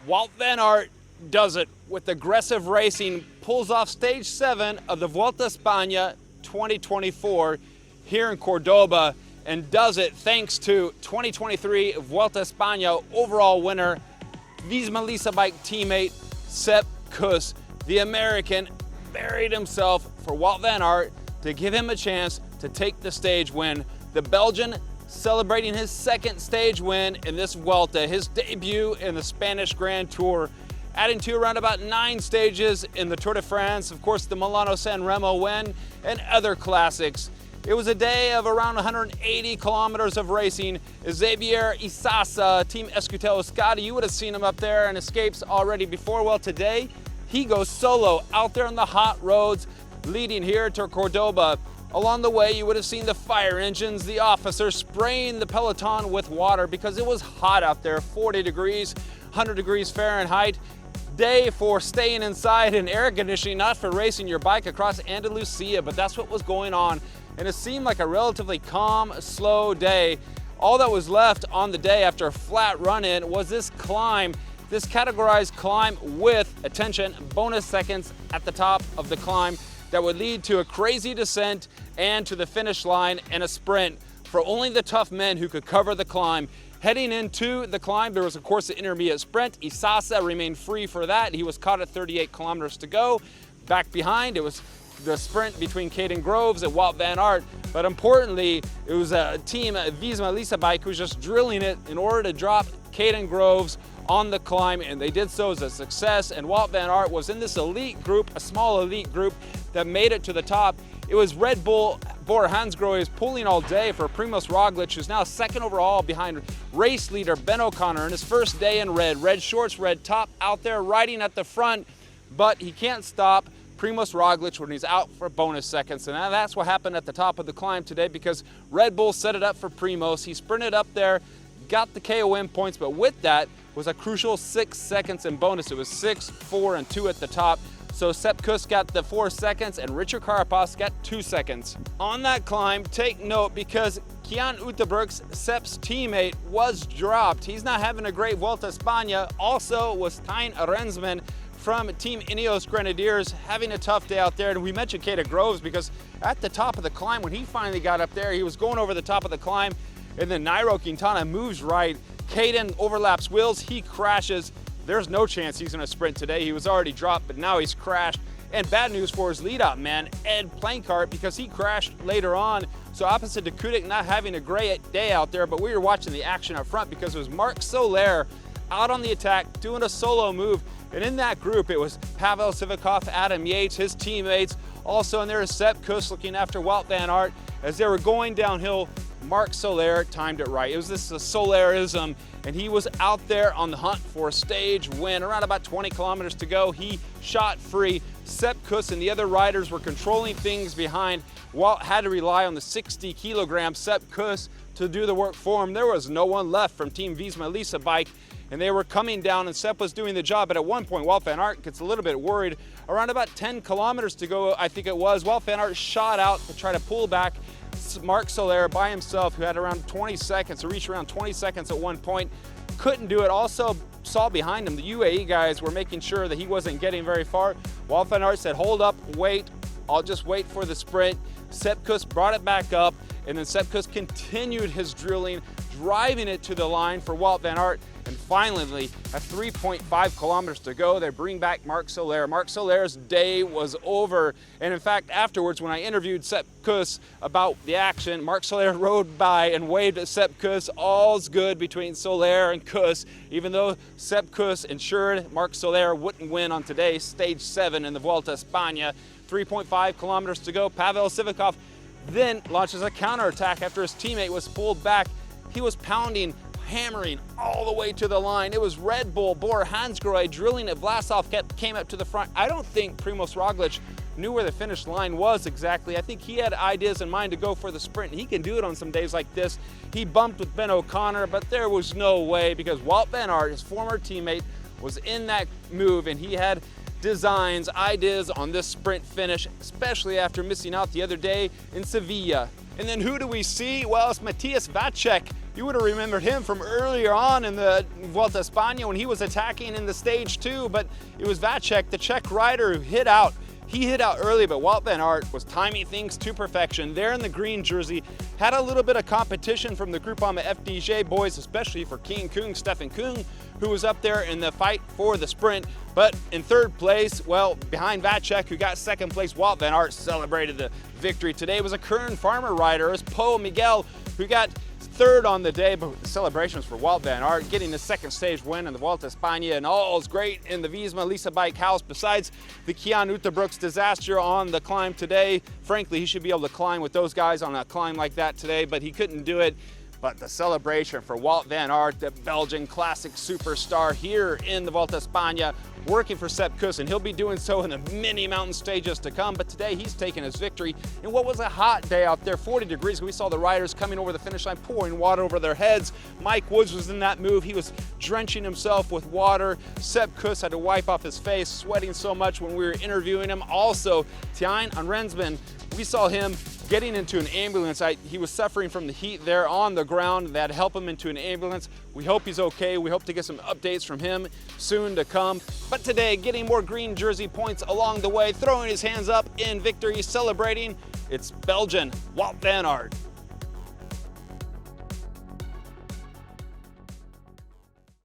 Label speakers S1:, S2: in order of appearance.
S1: Wout van Aert does it with aggressive racing, pulls off stage 7 of the Vuelta España 2024 here in Córdoba, and does it thanks to 2023 Vuelta España overall winner, Visma Lease bike teammate Sepp Kuss. The American buried himself for Wout van Aert to give him a chance to take the stage win. The Belgian celebrating his second stage win in this Vuelta, his debut in the Spanish Grand Tour, adding to around about 9 stages in the Tour de France, of course the Milano-San Remo win, and other classics. It was a day of around 180 kilometers of racing. Xavier Isasa, Team Escutel Euskadi, you would have seen him up there in escapes already before. Well, today he goes solo out there on the hot roads leading here to Córdoba. Along the way, you would have seen the fire engines, the officers spraying the peloton with water because it was hot out there, 40 degrees, 100 degrees Fahrenheit. Day for staying inside and air conditioning, not for racing your bike across Andalusia, but that's what was going on. And it seemed like a relatively calm, slow day. All that was left on the day after a flat run-in was this climb, this categorized climb with, attention, bonus seconds at the top of the climb that would lead to a crazy descent and to the finish line and a sprint for only the tough men who could cover the climb. Heading into the climb, there was of course the intermediate sprint. Isasa remained free for that. He was caught at 38 kilometers to go. Back behind, it was the sprint between Caden Groves and Wout van Aert. But importantly, it was a team, Visma Lease bike, who was just drilling it in order to drop Caden Groves on the climb, and they did so as a success. And Wout van Aert was in this elite group, a small elite group that made it to the top. It was Red Bull Bora Hansgrohe pulling all day for Primoz Roglic, who's now second overall behind race leader Ben O'Connor in his first day in red shorts, red top, out there riding at the front, but he can't stop Primoz Roglic when he's out for bonus seconds. And that's what happened at the top of the climb today, because Red Bull set it up for Primoz. He sprinted up there, got the KOM points, but with that was a crucial 6 seconds in bonus. It was 6, 4, and 2 at the top. So Sepp Kuss got the 4 seconds and Richard Carapaz got 2 seconds. On that climb, take note, because Kian Uteberg's Sepp's teammate was dropped. He's not having a great Vuelta España. Also was Tyne Rensman from Team Ineos Grenadiers having a tough day out there. And we mentioned Caden Groves because at the top of the climb, when he finally got up there, he was going over the top of the climb, and then Nairo Quintana moves right. Caden overlaps wheels, he crashes. There's no chance he's gonna sprint today. He was already dropped, but now he's crashed. And bad news for his lead-out man, Ed Plancart, because he crashed later on. So opposite to Kudik not having a great day out there, but we were watching the action up front because it was Marc Soler out on the attack, doing a solo move. And in that group, it was Pavel, Sivakov, Adam Yates, his teammates. Also in there is Sepp Kuss looking after Wout van Aert. As they were going downhill, Marc Soler timed it right. It was this Solerism, and he was out there on the hunt for a stage win. Around about 20 kilometers to go, he shot free. Sepp Kuss and the other riders were controlling things behind. Wout had to rely on the 60 kilogram Sepp Kuss to do the work for him. There was no one left from Team Visma Lease bike, and they were coming down, and Sepp was doing the job. But at one point, Wout van Aert gets a little bit worried. Around about 10 kilometers to go, I think it was, Wout van Aert shot out to try to pull back Marc Soler by himself, who had around 20 seconds, to reach around 20 seconds at one point. Couldn't do it. Also saw behind him, the UAE guys were making sure that he wasn't getting very far. Wout van Aert said, hold up, wait, I'll just wait for the sprint. Sepp Kuss brought it back up, and then Sepp Kuss continued his drilling, driving it to the line for Wout van Aert. And finally, at 3.5 kilometers to go, they bring back Marc Soler. Marc Soler's day was over. And in fact, afterwards, when I interviewed Sepp Kuss about the action, Marc Soler rode by and waved at Sepp Kuss. All's good between Soler and Kuss, even though Sepp Kuss ensured Marc Soler wouldn't win on today's stage 7 in the Vuelta España. 3.5 kilometers to go. Pavel Sivakov then launches a counterattack after his teammate was pulled back. He was pounding, hammering all the way to the line. It was Red Bull, Bora Hansgrohe drilling it. Vlasov came up to the front. I don't think Primoz Roglic knew where the finish line was exactly. I think he had ideas in mind to go for the sprint. He can do it on some days like this. He bumped with Ben O'Connor, but there was no way, because Wout van Aert, his former teammate, was in that move, and he had designs, ideas on this sprint finish, especially after missing out the other day in Sevilla. And then who do we see? Well, it's Matthias Vacek You would have remembered him from earlier on in the Vuelta a España when he was attacking in the stage 2, but it was Vacek, the Czech rider, who hit out. He hit out early, but Wout van Aert was timing things to perfection. There in the green jersey, had a little bit of competition from the Groupama FDJ boys, especially for King Kung, Stefan Kung, who was up there in the fight for the sprint. But in third place, well, behind Vacek, who got second place, Wout van Aert celebrated the victory. Today was a Kern Farmer rider, it was Paul Miguel, who got third on the day, but the celebrations for Wout van Aert, getting the second stage win in the Vuelta a España, and all's great in the Visma Lisa Bike House. Besides the Kian Uterbrooks disaster on the climb today, frankly, he should be able to climb with those guys on a climb like that today, but he couldn't do it. But the celebration for Wout van Aert, the Belgian classic superstar here in the Vuelta a España, working for Sepp Kuss, and he'll be doing so in the many mountain stages to come. But today he's taking his victory in what was a hot day out there, 40 degrees. We saw the riders coming over the finish line, pouring water over their heads. Mike Woods was in that move. He was drenching himself with water. Sepp Kuss had to wipe off his face, sweating so much when we were interviewing him. Also, Tijn Rensman, we saw him getting into an ambulance. He was suffering from the heat there on the ground. They had to help him into an ambulance. We hope he's okay. We hope to get some updates from him soon to come. But today, getting more green jersey points along the way, throwing his hands up in victory, celebrating, it's Belgian Wout van Aert.